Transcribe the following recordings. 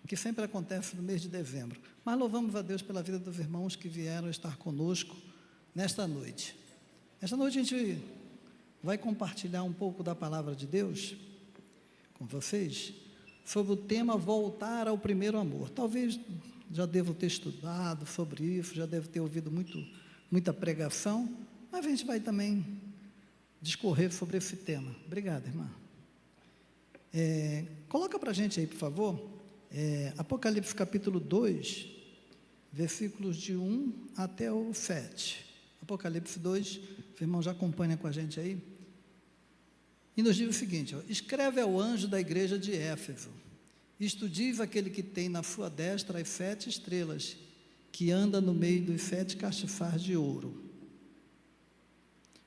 que sempre acontece no mês de dezembro. Mas louvamos a Deus pela vida dos irmãos que vieram estar conosco nesta noite. Esta noite a gente vai compartilhar um pouco da palavra de Deus com vocês, sobre o tema voltar ao primeiro amor. Talvez já devo ter estudado sobre isso, já devo ter ouvido muita pregação, mas a gente vai também discorrer sobre esse tema. Obrigado, irmã. Coloca para a gente aí, por favor, Apocalipse capítulo 2, versículos de 1 até o 7. Apocalipse 2, o irmão já acompanha com a gente aí. E nos diz o seguinte: escreve ao anjo da igreja de Éfeso, isto diz aquele que tem na sua destra as 7 estrelas, que anda no meio dos 7 cachifás de ouro.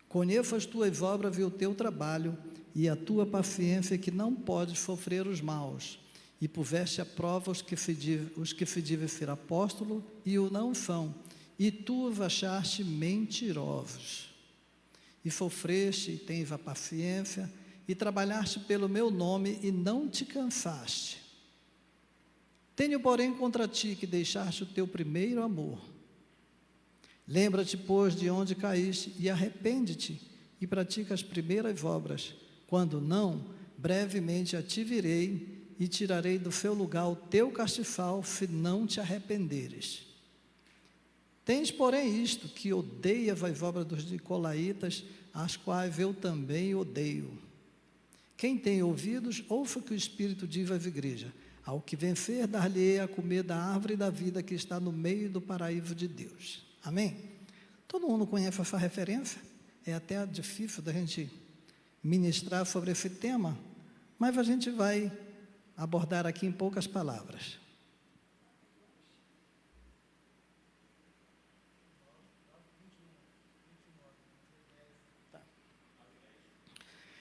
Conheço as tuas obras e o teu trabalho, e a tua paciência, que não podes sofrer os maus, e puseste à prova os que se dizem ser apóstolo e o não são, e tu os achaste mentirosos. E sofreste e tens a paciência, e trabalhaste pelo meu nome e não te cansaste. Tenho, porém, contra ti que deixaste o teu primeiro amor. Lembra-te, pois, de onde caíste, e arrepende-te, e pratica as primeiras obras. Quando não, brevemente a te virei, e tirarei do seu lugar o teu cachifal, se não te arrependeres. Tens, porém, isto, que odeias as obras dos nicolaítas, as quais eu também odeio. Quem tem ouvidos, ouça o que o Espírito diz às igrejas. Ao que vencer, dar-lhe-ei a comer da árvore da vida que está no meio do paraíso de Deus. Amém? Todo mundo conhece essa referência? É até difícil da gente ministrar sobre esse tema, mas a gente vai abordar aqui em poucas palavras.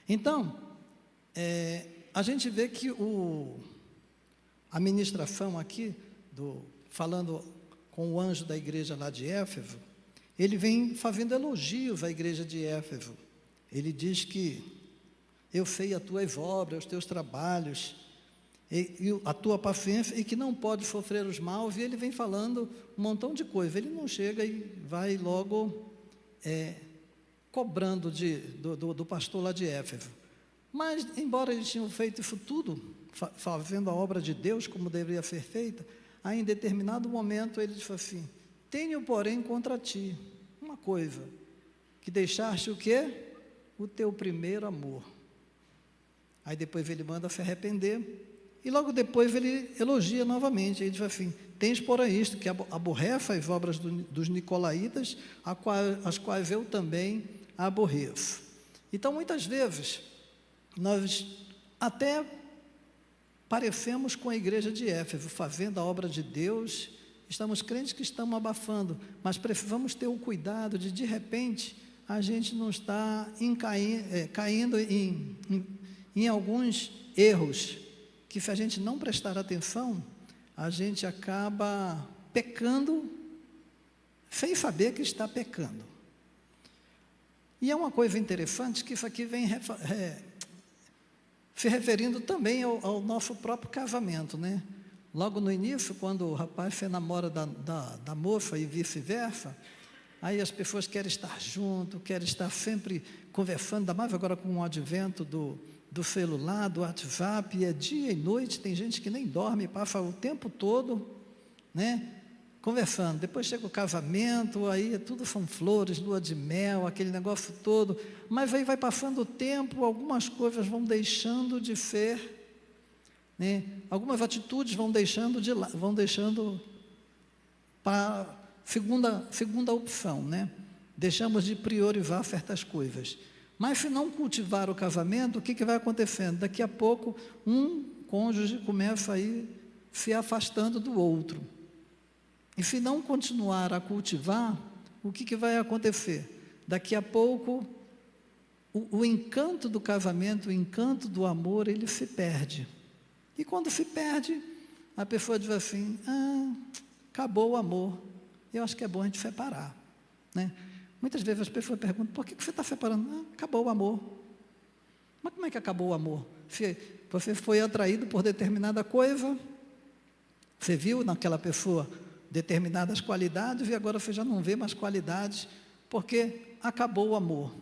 Então, a gente vê que a ministração aqui, falando com o anjo da igreja lá de Éfeso, ele vem fazendo elogios à igreja de Éfeso. Ele diz que eu sei as tuas obras, os teus trabalhos, e a tua paciência, e que não pode sofrer os maus, e ele vem falando um montão de coisas. Ele não chega e vai logo cobrando do pastor lá de Éfeso. Mas, embora eles tinham feito isso tudo, fazendo a obra de Deus como deveria ser feita, aí em determinado momento ele disse assim: tenho, porém, contra ti uma coisa, que deixaste o quê? O teu primeiro amor. Aí depois ele manda se arrepender, e logo depois ele elogia novamente. Ele diz assim: tens, porém, isto, que aborrece as obras dos nicolaítas, as quais eu também aborreço. Então, muitas vezes, nós até parecemos com a igreja de Éfeso, fazendo a obra de Deus, estamos crentes que estamos abafando, mas precisamos ter o cuidado de repente, a gente não está caindo em alguns erros, que se a gente não prestar atenção, a gente acaba pecando, sem saber que está pecando. E é uma coisa interessante, que isso aqui vem se referindo também ao nosso próprio casamento, né? Logo no início, quando o rapaz se namora da moça e vice-versa, aí as pessoas querem estar junto, querem estar sempre conversando, ainda mais agora com o advento do celular, do WhatsApp, e é dia e noite, tem gente que nem dorme, passa o tempo todo, né, conversando. Depois chega o casamento, aí tudo são flores, lua de mel, aquele negócio todo, mas aí vai passando o tempo, algumas coisas vão deixando de ser, né, algumas atitudes vão deixando para segunda opção, né? Deixamos de priorizar certas coisas. Mas se não cultivar o casamento, o que vai acontecendo? Daqui a pouco, um cônjuge começa a ir se afastando do outro. E se não continuar a cultivar, o que vai acontecer? Daqui a pouco, o encanto do casamento, o encanto do amor, ele se perde. E quando se perde, a pessoa diz assim: acabou o amor. Eu acho que é bom a gente separar, né? Muitas vezes as pessoas perguntam: por que você está separando? Acabou o amor. Mas como é que acabou o amor? Se você foi atraído por determinada coisa, Você viu naquela pessoa determinadas qualidades e agora você já não vê mais qualidades, porque acabou o amor.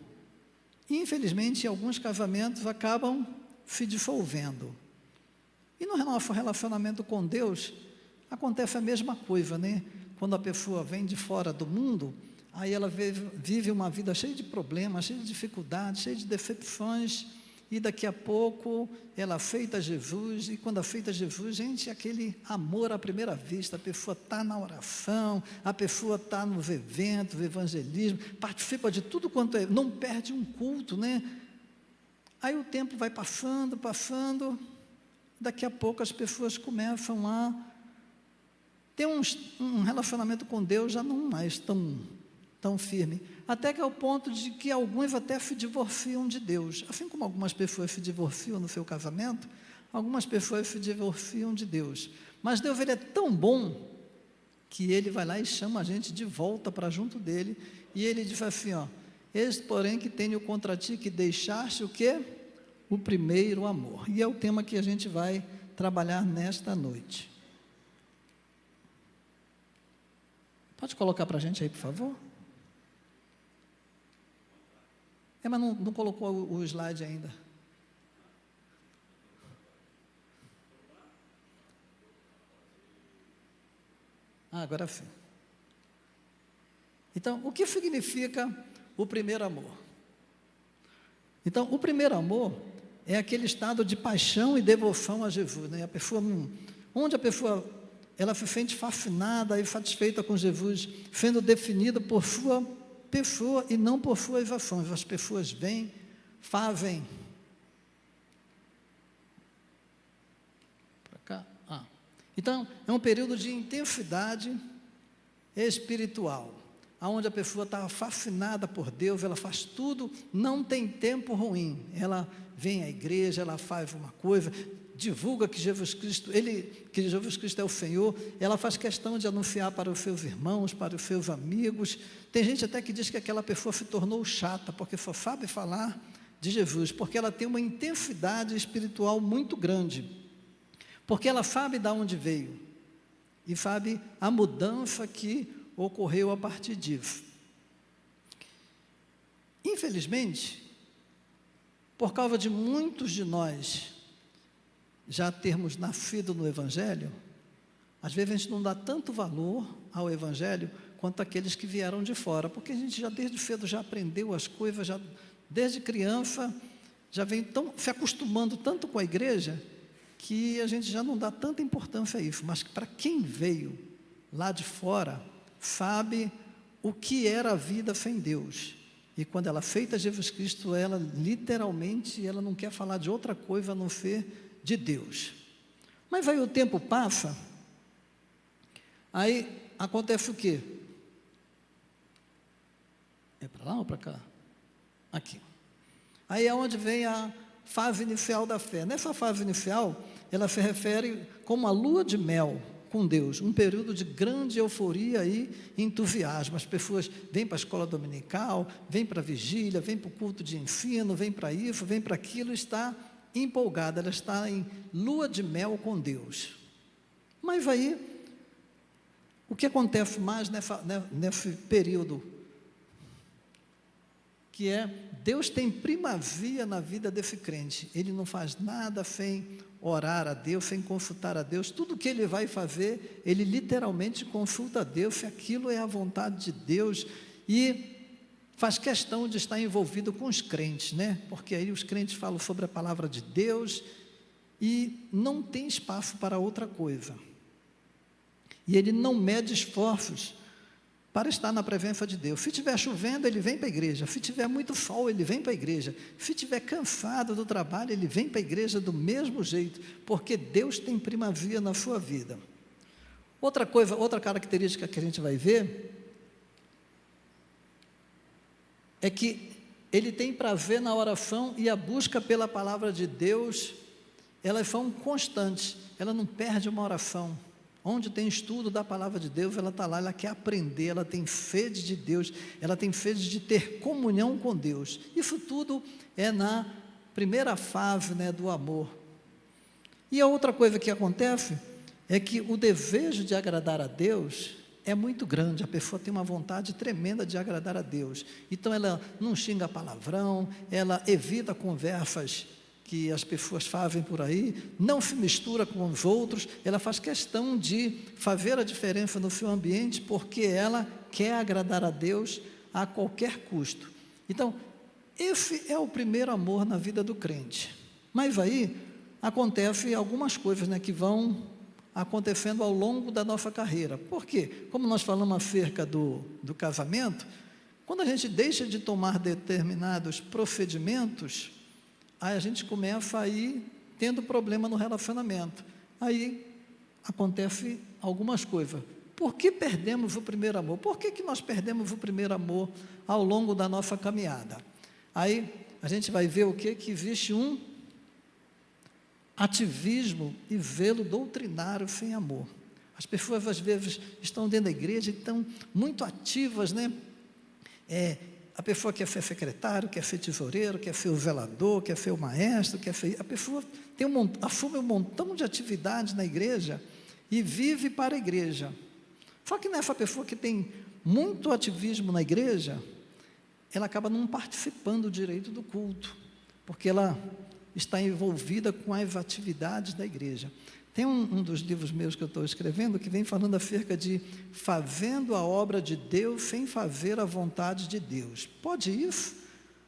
E, infelizmente, alguns casamentos acabam se dissolvendo. E no nosso relacionamento com Deus, acontece a mesma coisa, né? Quando a pessoa vem de fora do mundo, aí ela vive uma vida cheia de problemas, cheia de dificuldades, cheia de decepções, e daqui a pouco ela aceita Jesus, e quando aceita Jesus, gente, aquele amor à primeira vista, a pessoa está na oração, a pessoa está nos eventos, evangelismo, participa de tudo quanto é, não perde um culto, né? Aí o tempo vai passando, daqui a pouco as pessoas começam a ter um relacionamento com Deus já não mais tão firme, até que ao ponto de que alguns até se divorciam de Deus. Assim como algumas pessoas se divorciam no seu casamento, algumas pessoas se divorciam de Deus. Mas Deus, ele é tão bom que ele vai lá e chama a gente de volta para junto dele, e ele diz assim, ó: eis, porém, que tenho contra ti que deixaste o quê? O primeiro amor. E é o tema que a gente vai trabalhar nesta noite. Pode colocar para a gente aí, por favor? Mas não colocou o slide ainda. Agora sim. Então, o que significa o primeiro amor? Então, o primeiro amor é aquele estado de paixão e devoção a Jesus, né? Onde a pessoa ela se sente fascinada e satisfeita com Jesus, sendo definida por sua pessoa e não por suas ações. As pessoas vêm, fazem. Para cá. Então, é um período de intensidade espiritual, onde a pessoa está fascinada por Deus, ela faz tudo, não tem tempo ruim. Ela vem à igreja, ela faz uma coisa, divulga que Jesus Cristo é o Senhor, ela faz questão de anunciar para os seus irmãos, para os seus amigos. Tem gente até que diz que aquela pessoa se tornou chata, porque só sabe falar de Jesus, porque ela tem uma intensidade espiritual muito grande, porque ela sabe de onde veio, e sabe a mudança que ocorreu a partir disso. Infelizmente, por causa de muitos de nós já termos nascido no Evangelho, às vezes a gente não dá tanto valor ao Evangelho quanto aqueles que vieram de fora, porque a gente já desde cedo já aprendeu as coisas, já desde criança já vem se acostumando tanto com a igreja, que a gente já não dá tanta importância a isso. Mas para quem veio lá de fora, sabe o que era a vida sem Deus. E quando ela aceita Jesus Cristo, ela literalmente, ela não quer falar de outra coisa a não ser de Deus. Mas aí o tempo passa, aí acontece o quê? É para lá ou para cá? Aqui. Aí é onde vem a fase inicial da fé. Nessa fase inicial, ela se refere como a lua de mel com Deus, um período de grande euforia e entusiasmo. As pessoas vêm para a escola dominical, vêm para a vigília, vêm para o culto de ensino, vêm para isso, vêm para aquilo, está empolgada, ela está em lua de mel com Deus. Mas aí, o que acontece mais nesse período? Que é, Deus tem primazia na vida desse crente. Ele não faz nada sem orar a Deus, sem consultar a Deus. Tudo que ele vai fazer, ele literalmente consulta a Deus, se aquilo é a vontade de Deus, e faz questão de estar envolvido com os crentes, né? Porque aí os crentes falam sobre a palavra de Deus e não tem espaço para outra coisa. E ele não mede esforços para estar na presença de Deus. Se estiver chovendo, ele vem para a igreja. Se tiver muito sol, ele vem para a igreja. Se estiver cansado do trabalho, ele vem para a igreja do mesmo jeito, porque Deus tem primazia na sua vida. Outra coisa, outra característica que a gente vai ver é que ele tem prazer na oração, e a busca pela palavra de Deus, elas são constantes, ela não perde uma oração. Onde tem estudo da palavra de Deus, ela está lá, ela quer aprender, ela tem sede de Deus, ela tem sede de ter comunhão com Deus. Isso tudo é na primeira fase, né, do amor. E a outra coisa que acontece é que o desejo de agradar a Deus é muito grande, a pessoa tem uma vontade tremenda de agradar a Deus, então ela não xinga palavrão, ela evita conversas que as pessoas fazem por aí, não se mistura com os outros, ela faz questão de fazer a diferença no seu ambiente, porque ela quer agradar a Deus a qualquer custo. Então, esse é o primeiro amor na vida do crente. Mas aí, acontecem algumas coisas, né, que vão acontecendo ao longo da nossa carreira. Por quê? Como nós falamos acerca do casamento, quando a gente deixa de tomar determinados procedimentos, aí a gente começa a ir tendo problema no relacionamento. Aí acontece algumas coisas. Por que perdemos o primeiro amor? Por que nós perdemos o primeiro amor ao longo da nossa caminhada? Aí a gente vai ver o quê? Que existe um ativismo e zelo doutrinário sem amor. As pessoas às vezes estão dentro da igreja e estão muito ativas, né? A pessoa quer ser secretário, quer ser tesoureiro, quer ser o zelador, quer ser o maestro, a pessoa assume um montão de atividades na igreja e vive para a igreja. Só que nessa pessoa que tem muito ativismo na igreja, ela acaba não participando direito do culto, porque ela está envolvida com as atividades da igreja. Tem um dos livros meus que eu estou escrevendo, que vem falando acerca de fazendo a obra de Deus sem fazer a vontade de Deus. Pode isso?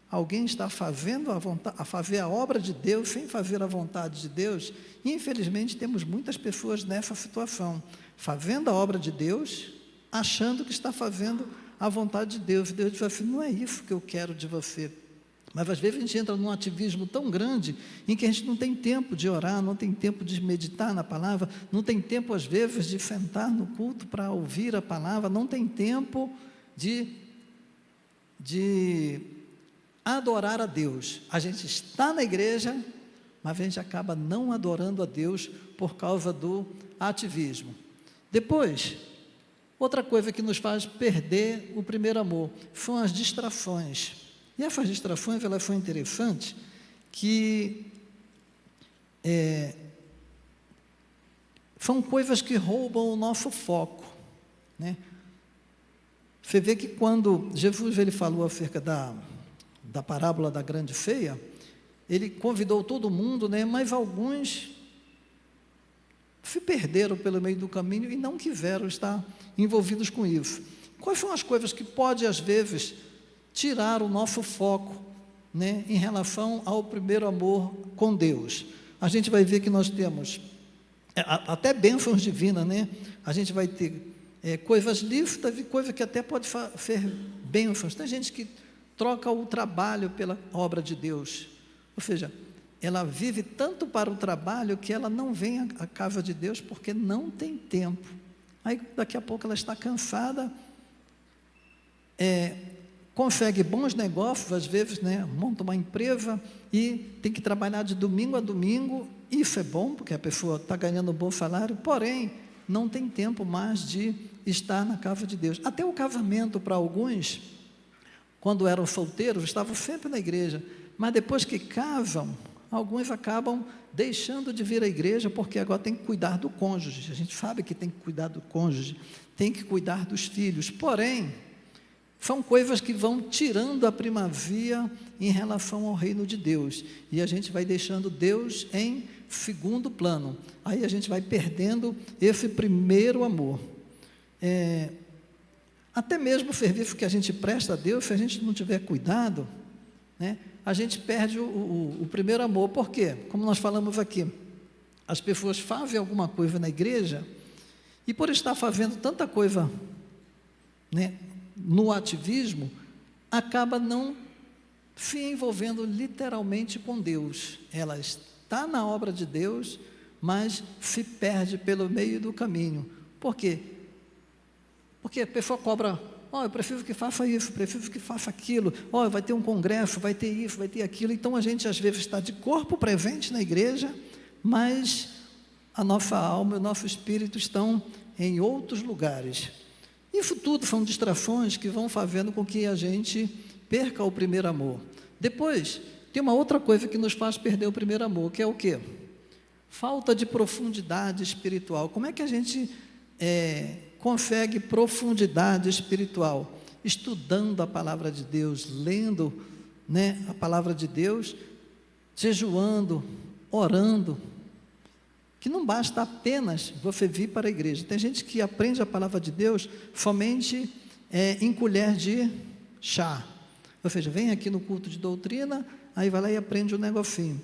Alguém está fazendo a fazer a obra de Deus sem fazer a vontade de Deus? Infelizmente, temos muitas pessoas nessa situação, fazendo a obra de Deus, achando que está fazendo a vontade de Deus. Deus diz assim, não é isso que eu quero de você. Mas às vezes a gente entra num ativismo tão grande, em que a gente não tem tempo de orar, não tem tempo de meditar na palavra, não tem tempo às vezes de sentar no culto para ouvir a palavra, não tem tempo de adorar a Deus. A gente está na igreja, mas a gente acaba não adorando a Deus por causa do ativismo. Depois, outra coisa que nos faz perder o primeiro amor são as distrações. E essas distrações, elas são interessantes, que são coisas que roubam o nosso foco, né? Você vê que quando Jesus ele falou acerca da parábola da grande ceia, ele convidou todo mundo, né? Mas alguns se perderam pelo meio do caminho e não quiseram estar envolvidos com isso. Quais são as coisas que podem, às vezes, tirar o nosso foco, né, em relação ao primeiro amor com Deus? A gente vai ver que nós temos até bênçãos divinas, né? A gente vai ter coisas lícitas e coisas que até pode ser bênçãos. Tem gente que troca o trabalho pela obra de Deus, ou seja, ela vive tanto para o trabalho que ela não vem à casa de Deus porque não tem tempo. Aí daqui a pouco ela está cansada, consegue bons negócios, às vezes, né, monta uma empresa e tem que trabalhar de domingo a domingo. Isso é bom, porque a pessoa está ganhando um bom salário, porém, não tem tempo mais de estar na casa de Deus. Até o casamento, para alguns, quando eram solteiros, estavam sempre na igreja, mas depois que casam, alguns acabam deixando de vir à igreja, porque agora tem que cuidar do cônjuge. A gente sabe que tem que cuidar do cônjuge, tem que cuidar dos filhos, porém, são coisas que vão tirando a primazia em relação ao reino de Deus, e a gente vai deixando Deus em segundo plano. Aí a gente vai perdendo esse primeiro amor. Até mesmo o serviço que a gente presta a Deus, se a gente não tiver cuidado, né, a gente perde o primeiro amor. Por quê? Como nós falamos aqui, as pessoas fazem alguma coisa na igreja, e por estar fazendo tanta coisa, né, no ativismo, acaba não se envolvendo literalmente com Deus. Ela está na obra de Deus, mas se perde pelo meio do caminho. Por quê? Porque a pessoa cobra, eu preciso que faça isso, preciso que faça aquilo, vai ter um congresso, vai ter isso, vai ter aquilo. Então a gente às vezes está de corpo presente na igreja, mas a nossa alma e o nosso espírito estão em outros lugares. Isso tudo são distrações que vão fazendo com que a gente perca o primeiro amor. Depois, tem uma outra coisa que nos faz perder o primeiro amor, que é o quê? Falta de profundidade espiritual. Como é que a gente consegue profundidade espiritual? Estudando a palavra de Deus, lendo, né, a palavra de Deus, jejuando, orando. Que não basta apenas você vir para a igreja. Tem gente que aprende a palavra de Deus somente em colher de chá. Ou seja, vem aqui no culto de doutrina, aí vai lá e aprende um negocinho.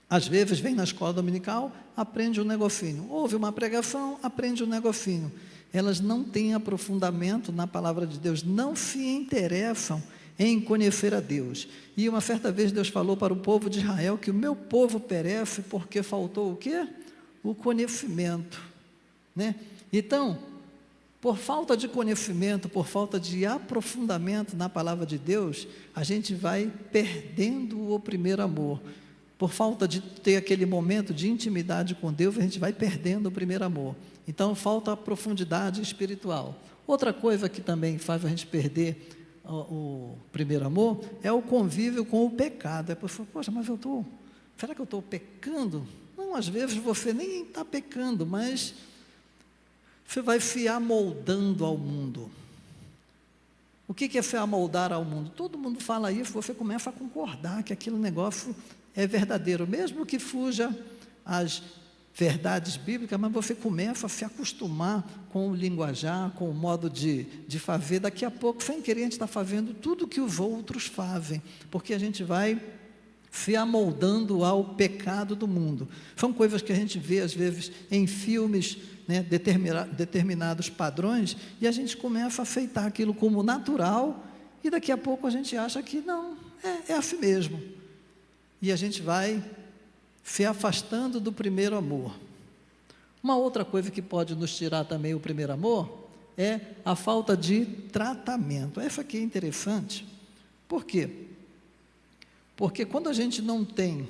Às vezes vem na escola dominical, aprende um negocinho. Ouve uma pregação, aprende um negocinho. Elas não têm aprofundamento na palavra de Deus, não se interessam em conhecer a Deus. E uma certa vez Deus falou para o povo de Israel que o meu povo perece porque faltou o quê? O conhecimento, né? Então, por falta de conhecimento, por falta de aprofundamento na palavra de Deus, a gente vai perdendo o primeiro amor. Por falta de ter aquele momento de intimidade com Deus, a gente vai perdendo o primeiro amor. Então, falta a profundidade espiritual. Outra coisa que também faz a gente perder o primeiro amor é o convívio com o pecado. É poxa, mas será que eu estou pecando? Não, às vezes você nem está pecando, mas você vai se amoldando ao mundo. O que é se amoldar ao mundo? Todo mundo fala isso, você começa a concordar que aquele negócio é verdadeiro, mesmo que fuja às verdades bíblicas, mas você começa a se acostumar com o linguajar, com o modo de fazer. Daqui a pouco, sem querer, a gente está fazendo tudo que os outros fazem, porque a gente vai se amoldando ao pecado do mundo. São coisas que a gente vê, às vezes, em filmes, né, determinados padrões, e a gente começa a aceitar aquilo como natural, e daqui a pouco a gente acha que não, é assim mesmo. E a gente vai se afastando do primeiro amor. Uma outra coisa que pode nos tirar também o primeiro amor é a falta de tratamento. Essa aqui é interessante. Por quê? Porque quando a gente não tem,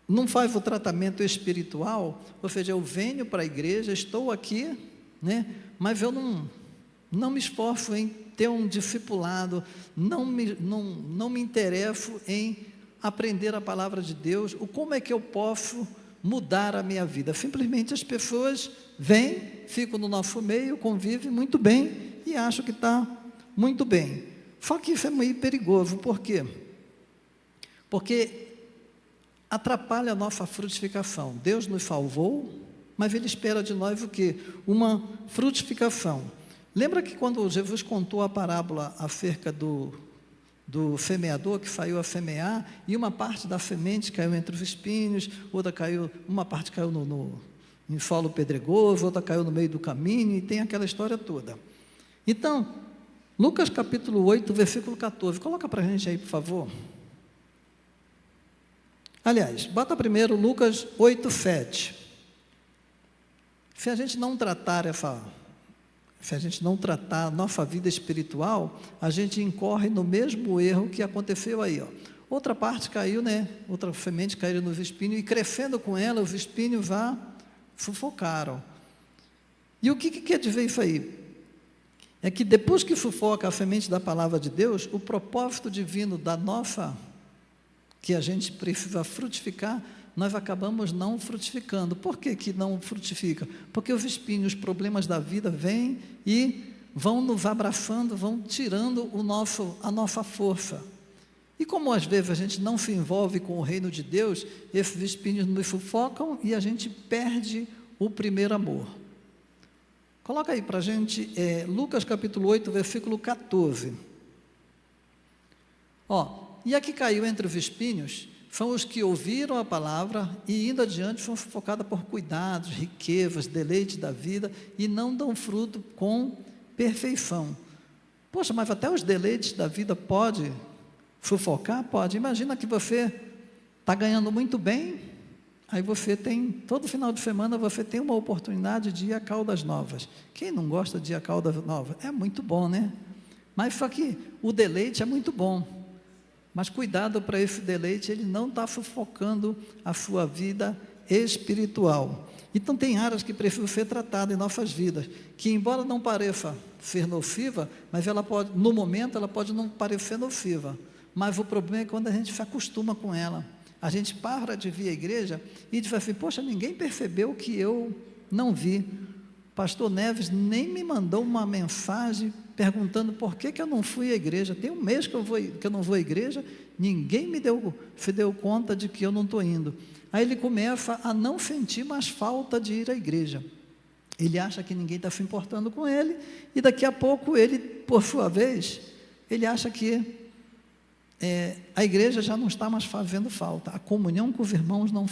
não faz o tratamento espiritual, ou seja, eu venho para a igreja, estou aqui, né, mas eu não me esforço em ter um discipulado, não me interesso em aprender a palavra de Deus, como é que eu posso mudar a minha vida? Simplesmente as pessoas vêm, ficam no nosso meio, convivem muito bem e acham que está muito bem. Só que isso é meio perigoso, por quê? Porque atrapalha a nossa frutificação. Deus nos salvou, mas Ele espera de nós o quê? Uma frutificação. Lembra que quando Jesus contou a parábola acerca do semeador que saiu a semear, e uma parte da semente caiu entre os espinhos, uma parte caiu em solo pedregoso, outra caiu no meio do caminho, e tem aquela história toda. Então, Lucas capítulo 8, versículo 14, coloca para a gente aí, por favor. Aliás, bota primeiro Lucas 8, 7. Se a gente não tratar a nossa vida espiritual, a gente incorre no mesmo erro que aconteceu aí, ó. Outra parte caiu, né? Outra semente caiu nos espinhos, e crescendo com ela, os espinhos já sufocaram. E o que quer dizer isso aí? É que depois que sufoca a semente da palavra de Deus, o propósito divino que a gente precisa frutificar, nós acabamos não frutificando. Por que não frutifica? Porque os espinhos, os problemas da vida vêm e vão nos abraçando, vão tirando a nossa força. E como às vezes a gente não se envolve com o reino de Deus, esses espinhos nos sufocam e a gente perde o primeiro amor. Coloca aí para a gente, Lucas capítulo 8, versículo 14. E a que caiu entre os espinhos são os que ouviram a palavra e indo adiante são sufocados por cuidados, riquezas, deleites da vida e não dão fruto com perfeição. Poxa, mas até os deleites da vida pode sufocar? Pode. Imagina que você está ganhando muito bem, aí você tem, todo final de semana você tem uma oportunidade de ir a Caldas Novas. Quem não gosta de ir a Caldas Novas? É muito bom, né? Mas só que o deleite é muito bom. Mas cuidado para esse deleite, ele não está sufocando a sua vida espiritual. Então tem áreas que precisam ser tratadas em nossas vidas, que embora não pareça ser nociva, mas ela pode, no momento ela pode não parecer nociva, mas o problema é quando a gente se acostuma com ela. A gente para de vir à igreja e diz assim, poxa, ninguém percebeu que eu não vi. Pastor Neves nem me mandou uma mensagem perguntando por que eu não fui à igreja. Tem um mês que eu não vou à igreja, ninguém se deu conta de que eu não estou indo. Aí ele começa a não sentir mais falta de ir à igreja. Ele acha que ninguém está se importando com ele, e daqui a pouco ele, por sua vez, ele acha que a igreja já não está mais fazendo falta, a comunhão com os irmãos não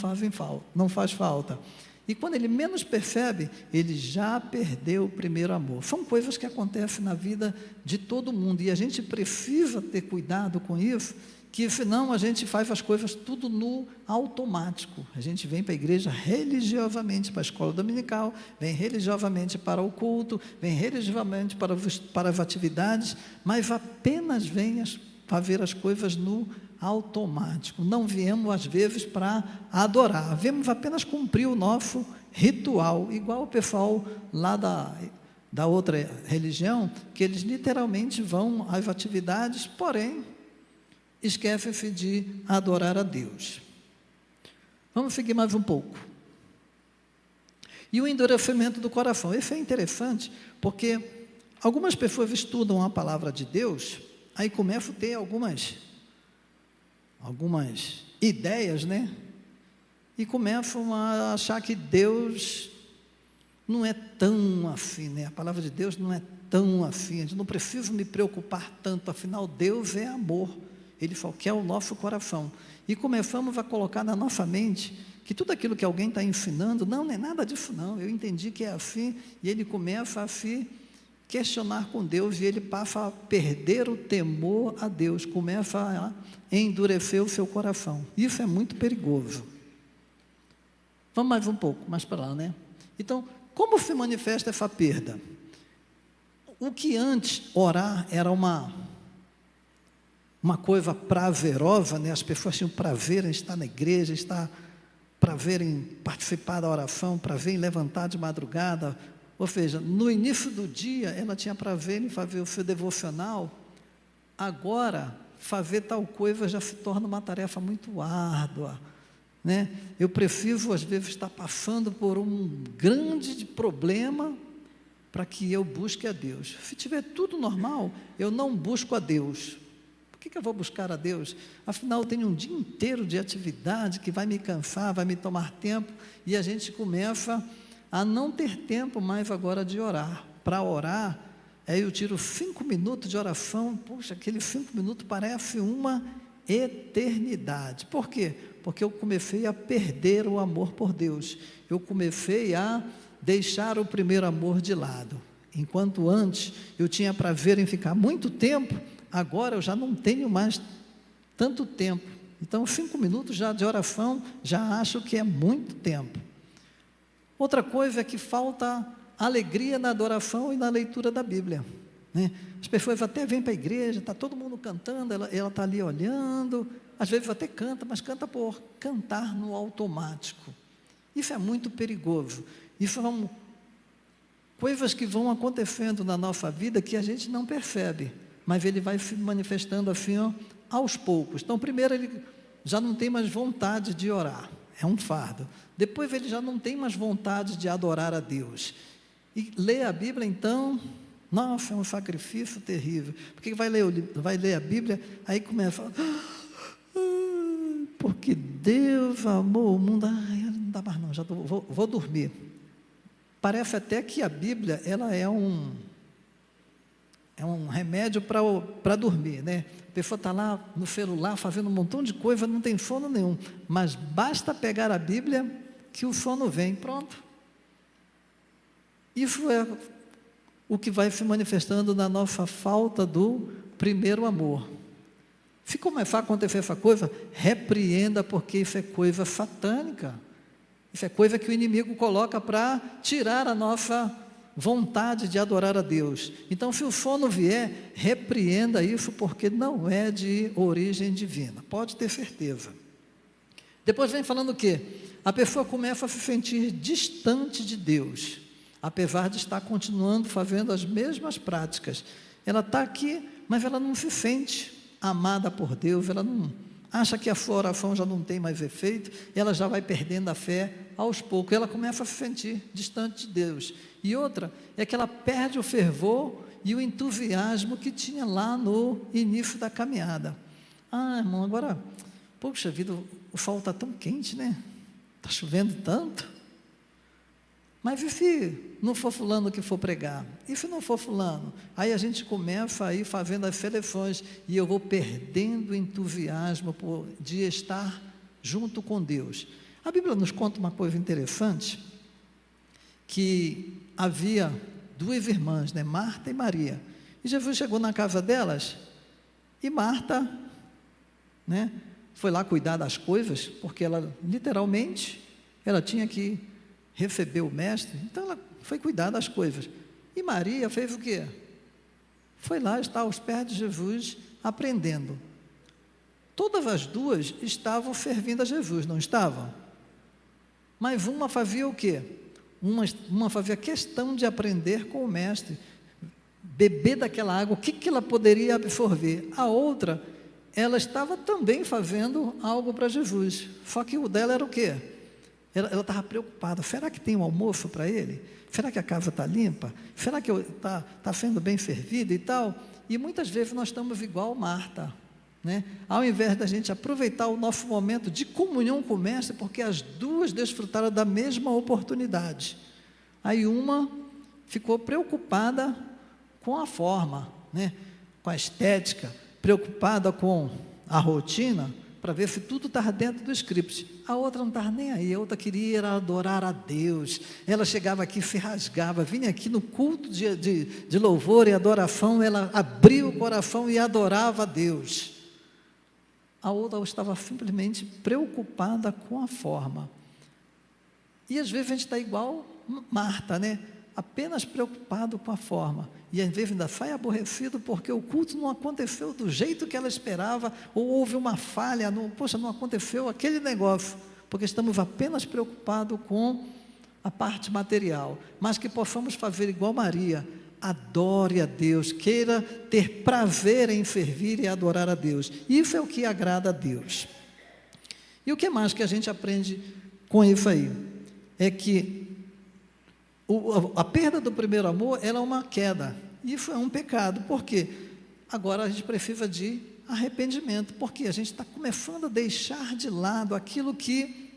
faz falta. E quando ele menos percebe, ele já perdeu o primeiro amor. São coisas que acontecem na vida de todo mundo, e a gente precisa ter cuidado com isso, que senão a gente faz as coisas tudo no automático. A gente vem para a igreja religiosamente, para a escola dominical, vem religiosamente para o culto, vem religiosamente para as atividades, mas apenas vem fazer as coisas no automático. Não viemos às vezes para adorar, viemos apenas cumprir o nosso ritual, igual o pessoal lá da outra religião, que eles literalmente vão às atividades, porém esquece-se de adorar a Deus. Vamos seguir mais um pouco. E o endurecimento do coração. Isso é interessante, porque algumas pessoas estudam a palavra de Deus, aí começam a ter algumas ideias, né? E começam a achar que Deus não é tão assim, né? A palavra de Deus não é tão assim, a gente não precisa me preocupar tanto, afinal Deus é amor. Ele só quer o nosso coração. E começamos a colocar na nossa mente que tudo aquilo que alguém está ensinando, não é nada disso não, eu entendi que é assim, e ele começa a se questionar com Deus, e ele passa a perder o temor a Deus, começa a endurecer o seu coração. Isso é muito perigoso. Vamos mais um pouco, mais para lá, né? Então, como se manifesta essa perda? O que antes orar era uma coisa prazerosa, né? As pessoas tinham prazer em estar na igreja, prazer em participar da oração, prazer em levantar de madrugada, ou seja, no início do dia ela tinha prazer em fazer o seu devocional. Agora, fazer tal coisa já se torna uma tarefa muito árdua, né? Eu preciso às vezes estar passando por um grande problema para que eu busque a Deus. Se tiver tudo normal, eu não busco a Deus. Por que eu vou buscar a Deus? Afinal, eu tenho um dia inteiro de atividade que vai me cansar, vai me tomar tempo, e a gente começa a não ter tempo mais agora de orar. Para orar, aí eu tiro 5 minutos de oração, puxa, aqueles 5 minutos parece uma eternidade. Por quê? Porque eu comecei a perder o amor por Deus, eu comecei a deixar o primeiro amor de lado. Enquanto antes eu tinha prazer em ficar muito tempo, agora eu já não tenho mais tanto tempo. Então 5 minutos já de oração, já acho que é muito tempo. Outra coisa é que falta alegria na adoração e na leitura da Bíblia, né? As pessoas até vêm para a igreja, está todo mundo cantando, ela está ali olhando, às vezes até canta, mas canta por cantar no automático. Isso é muito perigoso. Isso são coisas que vão acontecendo na nossa vida que a gente não percebe, mas ele vai se manifestando assim, ó, aos poucos. Então, primeiro ele já não tem mais vontade de orar, é um fardo. Depois ele já não tem mais vontade de adorar a Deus. E ler a Bíblia, então, nossa, é um sacrifício terrível. Porque vai ler a Bíblia, aí começa a falar, porque Deus amou o mundo, não dá mais não, vou dormir. Parece até que a Bíblia, ela é um remédio para dormir, né? A pessoa está lá no celular fazendo um montão de coisa, não tem sono nenhum, mas basta pegar a Bíblia que o sono vem, pronto. Isso é o que vai se manifestando na nossa falta do primeiro amor. Se começar a acontecer essa coisa, repreenda, porque isso é coisa satânica. Isso é coisa que o inimigo coloca para tirar a nossa vontade de adorar a Deus. Então, se o sono vier, repreenda isso, porque não é de origem divina, pode ter certeza. Depois vem falando o quê? A pessoa começa a se sentir distante de Deus, apesar de estar continuando fazendo as mesmas práticas. Ela está aqui, mas ela não se sente amada por Deus, ela não acha que a oração já não tem mais efeito, ela já vai perdendo a fé aos poucos, ela começa a se sentir distante de Deus. E outra, é que ela perde o fervor e o entusiasmo que tinha lá no início da caminhada. Irmão, agora, poxa vida, o sol está tão quente, né? Está chovendo tanto. Mas e se não for fulano que for pregar? E se não for fulano? Aí a gente começa a ir fazendo as seleções e eu vou perdendo o entusiasmo de estar junto com Deus. A Bíblia nos conta uma coisa interessante, que havia duas irmãs, né, Marta e Maria. E Jesus chegou na casa delas e Marta, né, foi lá cuidar das coisas, porque ela literalmente, ela tinha que receber o mestre, então ela foi cuidar das coisas. E Maria fez o quê? Foi lá estar aos pés de Jesus, aprendendo. Todas as duas estavam servindo a Jesus, não estavam? Mas uma fazia o quê? Uma fazia questão de aprender com o mestre, beber daquela água, o que ela poderia absorver. A outra, ela estava também fazendo algo para Jesus, só que o dela era o quê? Ela estava preocupada, será que tem um almoço para ele? Será que a casa está limpa? Será que está sendo bem servida e tal? E muitas vezes nós estamos igual Marta, né? Ao invés da gente aproveitar o nosso momento de comunhão com o mestre, porque as duas desfrutaram da mesma oportunidade. Aí uma ficou preocupada com a forma, né? Com a estética, preocupada com a rotina, para ver se tudo estava dentro do script. A outra não estava nem aí, a outra queria adorar a Deus. Ela chegava aqui, se rasgava, vinha aqui no culto de louvor e adoração, ela abria o coração e adorava a Deus. A outra estava simplesmente preocupada com a forma. E às vezes a gente está igual Marta, né? Apenas preocupado com a forma. E às vezes ainda sai aborrecido porque o culto não aconteceu do jeito que ela esperava, ou houve uma falha, não aconteceu aquele negócio, porque estamos apenas preocupados com a parte material. Mas que possamos fazer igual Maria, adore a Deus, queira ter prazer em servir e adorar a Deus. Isso é o que agrada a Deus. E o que mais que a gente aprende com isso aí? É que a perda do primeiro amor, ela é uma queda. Isso é um pecado. Por quê? Agora a gente precisa de arrependimento, porque a gente está começando a deixar de lado aquilo que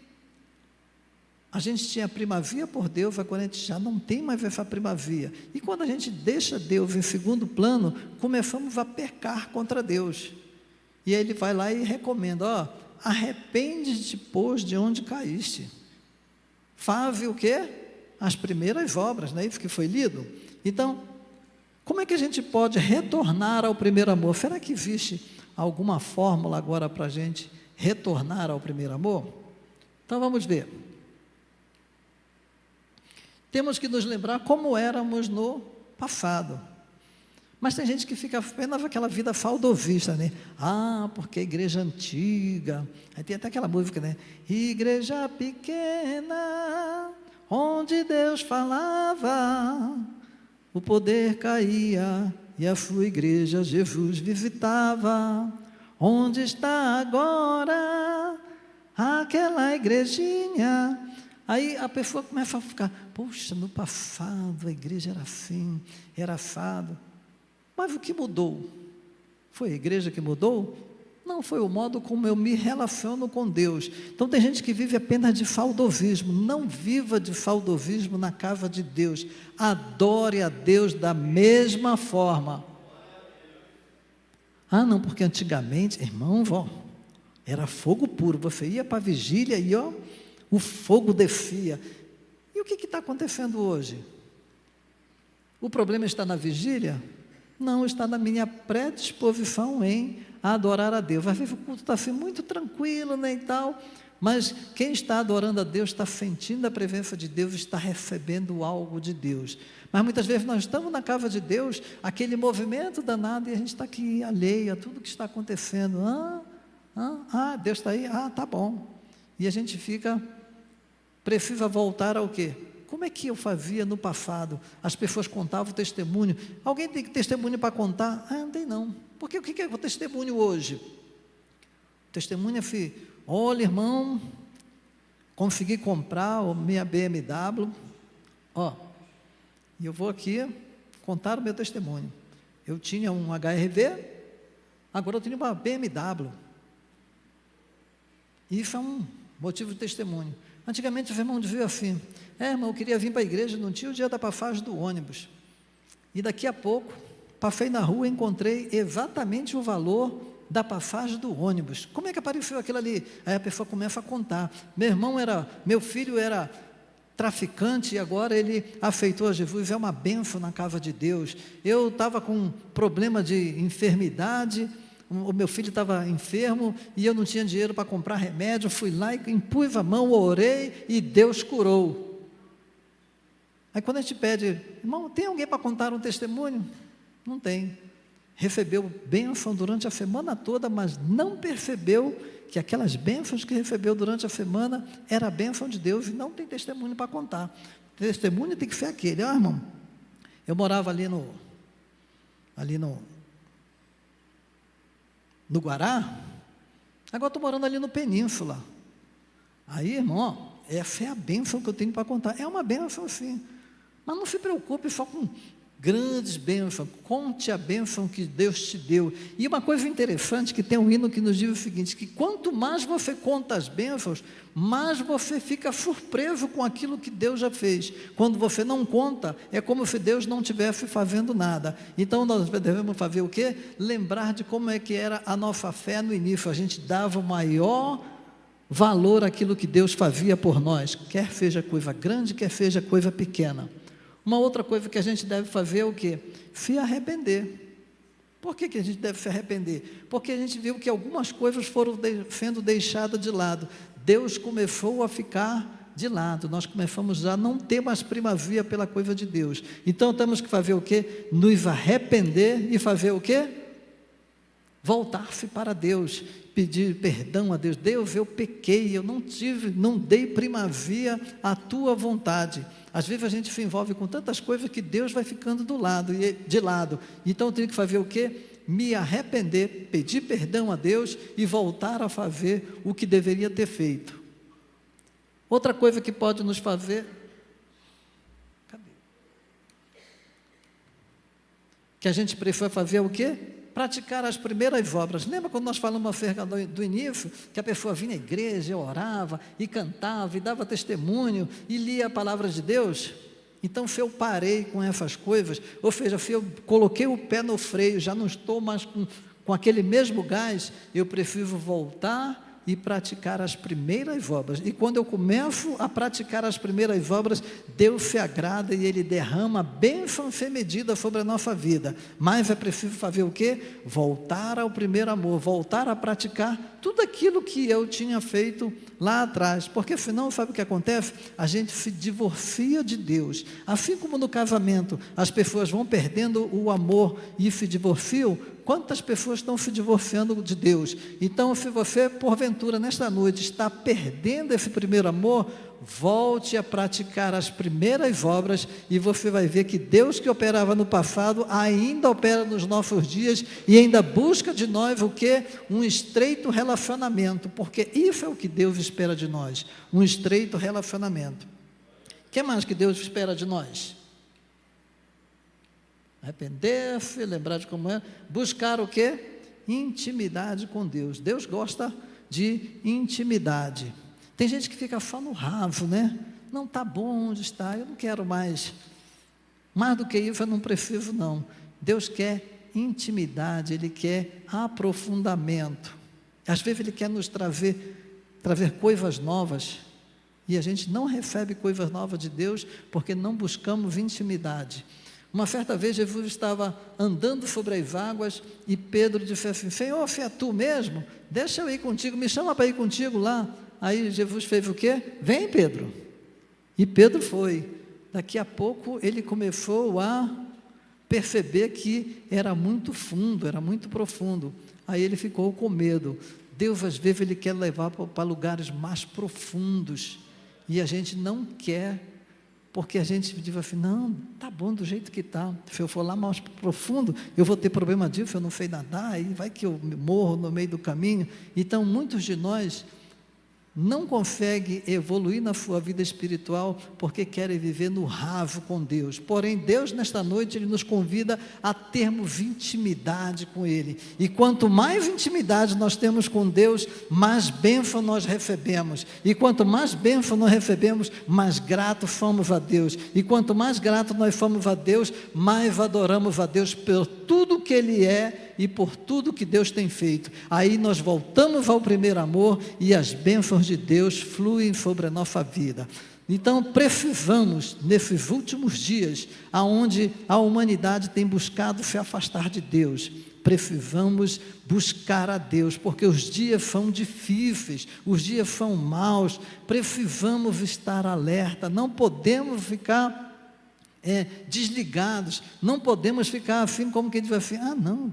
a gente tinha primazia por Deus, agora a gente já não tem mais essa primazia. E quando a gente deixa Deus em segundo plano, começamos a pecar contra Deus. E aí ele vai lá e recomenda, arrepende-te, pois, de onde caíste. Faz o quê? As primeiras obras, não é isso que foi lido? Então, como é que a gente pode retornar ao primeiro amor? Será que existe alguma fórmula agora para a gente retornar ao primeiro amor? Então vamos ver. Temos que nos lembrar como éramos no passado. Mas tem gente que fica apenas aquela vida saudosista, né? Porque a igreja antiga. Aí tem até aquela música, né? Igreja pequena, onde Deus falava, o poder caía e a sua igreja Jesus visitava. Onde está agora aquela igrejinha? Aí a pessoa começa a ficar, poxa, no passado a igreja era assim, era assado. Mas o que mudou? Foi a igreja que mudou? Não, foi o modo como eu me relaciono com Deus. Então tem gente que vive apenas de saudosismo. Não viva de saudosismo na casa de Deus. Adore a Deus da mesma forma. Não, porque antigamente, irmãos, era fogo puro. Você ia para a vigília e o fogo descia. E o que está acontecendo hoje? O problema está na vigília? Não, está na minha predisposição em adorar a Deus. Às vezes o culto está assim muito tranquilo, né, e tal, mas quem está adorando a Deus está sentindo a presença de Deus, está recebendo algo de Deus. Mas muitas vezes nós estamos na casa de Deus, aquele movimento danado, e a gente está aqui alheio a tudo que está acontecendo. Deus está aí? Tá bom. E a gente precisa voltar ao quê? Como é que eu fazia no passado? As pessoas contavam o testemunho. Alguém tem testemunho para contar? Não tem não. Porque o que é o testemunho hoje? Testemunha, filho, olha, irmão, consegui comprar a minha BMW, e eu vou aqui contar o meu testemunho. Eu tinha um HRV, agora eu tenho uma BMW. Isso é um motivo de testemunho. Antigamente os irmãos diziam assim, irmão, eu queria vir para a igreja, não tinha o dia da passagem do ônibus. E daqui a pouco, passei na rua e encontrei exatamente o valor da passagem do ônibus. Como é que apareceu aquilo ali? Aí a pessoa começa a contar. Meu filho era traficante e agora ele aceitou a Jesus, é uma bênção na casa de Deus. Eu estava com um problema de enfermidade, o meu filho estava enfermo e eu não tinha dinheiro para comprar remédio, fui lá e impus a mão, orei e Deus curou. Aí quando a gente pede, irmão, tem alguém para contar um testemunho? Não tem. Recebeu bênção durante a semana toda, mas não percebeu que aquelas bênçãos que recebeu durante a semana era a bênção de Deus e não tem testemunho para contar. Testemunho tem que ser aquele, irmão, eu morava ali no Guará, agora estou morando ali no Península. Aí, irmão, essa é a bênção que eu tenho para contar. É uma bênção sim, mas não se preocupe só com grandes bênçãos, conte a bênção que Deus te deu. E uma coisa interessante, que tem um hino que nos diz o seguinte, que quanto mais você conta as bênçãos, mais você fica surpreso com aquilo que Deus já fez. Quando você não conta, é como se Deus não estivesse fazendo nada. Então nós devemos fazer o quê? Lembrar de como é que era a nossa fé no início. A gente dava o maior valor àquilo que Deus fazia por nós, quer seja coisa grande, quer seja coisa pequena. Uma outra coisa que a gente deve fazer é o quê? Se arrepender. Por que a gente deve se arrepender? Porque a gente viu que algumas coisas foram sendo deixadas de lado. Deus começou a ficar de lado. Nós começamos a não ter mais primazia pela coisa de Deus. Então temos que fazer o quê? Nos arrepender e fazer o quê? Voltar-se para Deus, pedir perdão a Deus. Deus, eu pequei, eu não dei primazia à tua vontade. Às vezes a gente se envolve com tantas coisas que Deus vai ficando de lado. Então eu tenho que fazer o quê? Me arrepender, pedir perdão a Deus e voltar a fazer o que deveria ter feito. Outra coisa que pode nos fazer... Que a gente precisa fazer o quê? Praticar as primeiras obras. Lembra quando nós falamos acerca do início, que a pessoa vinha à igreja, orava, e cantava, e dava testemunho, e lia a palavra de Deus? Então, se eu parei com essas coisas, ou seja, se eu coloquei o pé no freio, já não estou mais com aquele mesmo gás, eu preciso voltar e praticar as primeiras obras. E quando eu começo a praticar as primeiras obras, Deus se agrada e Ele derrama bênção sem medida sobre a nossa vida. Mas é preciso fazer o quê? Voltar ao primeiro amor, voltar a praticar tudo aquilo que eu tinha feito lá atrás, porque senão, sabe o que acontece? A gente se divorcia de Deus. Assim como no casamento, as pessoas vão perdendo o amor e se divorciam, quantas pessoas estão se divorciando de Deus? Então, se você, porventura, nesta noite, está perdendo esse primeiro amor, volte a praticar as primeiras obras e você vai ver que Deus que operava no passado, ainda opera nos nossos dias e ainda busca de nós o quê? Um estreito relacionamento, porque isso é o que Deus espera de nós, um estreito relacionamento. O que mais que Deus espera de nós? Arrepender-se, lembrar de como é, buscar o quê? Intimidade com Deus. Deus gosta de intimidade. Tem gente que fica só no raso, né? Não está bom onde está, eu não quero mais. Mais do que isso eu não preciso não. Deus quer intimidade, Ele quer aprofundamento. Às vezes Ele quer nos trazer coisas novas, e a gente não recebe coisas novas de Deus, porque não buscamos intimidade. Uma certa vez Jesus estava andando sobre as águas, e Pedro disse assim, Senhor, se é tu mesmo, deixa eu ir contigo, me chama para ir contigo lá. Aí Jesus fez o quê? Vem, Pedro. E Pedro foi. Daqui a pouco ele começou a perceber que era muito fundo, era muito profundo. Aí ele ficou com medo. Deus às vezes Ele quer levar para lugares mais profundos, e a gente não quer Porque a gente diz assim, não, tá bom do jeito que está. Se eu for lá mais profundo, eu vou ter problema disso, eu não sei nadar, aí vai que eu morro no meio do caminho. Então, muitos de nós não conseguem evoluir na sua vida espiritual porque querem viver no raso com Deus. Porém, Deus nesta noite, Ele nos convida a termos intimidade com Ele. E quanto mais intimidade nós temos com Deus, mais bênção nós recebemos. E quanto mais bênção nós recebemos, mais gratos somos a Deus. E quanto mais gratos nós somos a Deus, mais adoramos a Deus por tudo que Ele é e por tudo que Deus tem feito. Aí nós voltamos ao primeiro amor e as bênçãos de Deus fluem sobre a nossa vida. Então precisamos, nesses últimos dias, aonde a humanidade tem buscado se afastar de Deus, precisamos buscar a Deus, porque os dias são difíceis, os dias são maus, precisamos estar alerta, não podemos ficar desligados, não podemos ficar assim como quem diz assim, não,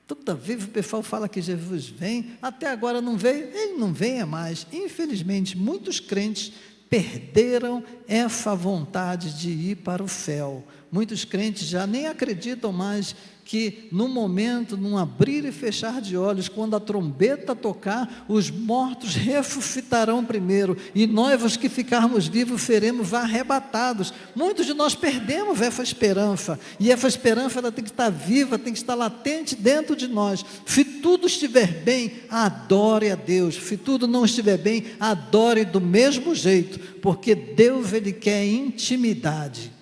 toda vez o pessoal fala que Jesus vem, até agora não veio, Ele não venha mais. Infelizmente, muitos crentes perderam essa vontade de ir para o céu. Muitos crentes já nem acreditam mais que no momento, num abrir e fechar de olhos, quando a trombeta tocar, os mortos ressuscitarão primeiro, e nós, os que ficarmos vivos, seremos arrebatados. Muitos de nós perdemos essa esperança, e essa esperança ela tem que estar viva, tem que estar latente dentro de nós. Se tudo estiver bem, adore a Deus. Se tudo não estiver bem, adore do mesmo jeito, porque Deus, Ele quer intimidade.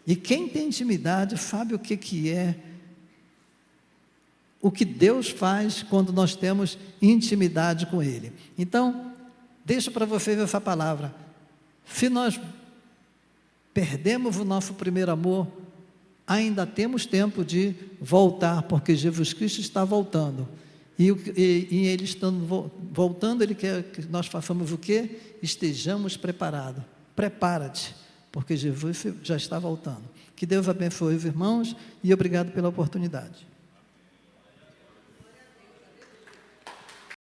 E quem tem intimidade sabe o que é, o que Deus faz quando nós temos intimidade com Ele. Então, deixo para vocês essa palavra. Se nós perdemos o nosso primeiro amor, ainda temos tempo de voltar, porque Jesus Cristo está voltando. E Ele estando voltando, Ele quer que nós façamos o quê? Estejamos preparados. Prepara-te, porque Jesus já está voltando. Que Deus abençoe os irmãos e obrigado pela oportunidade.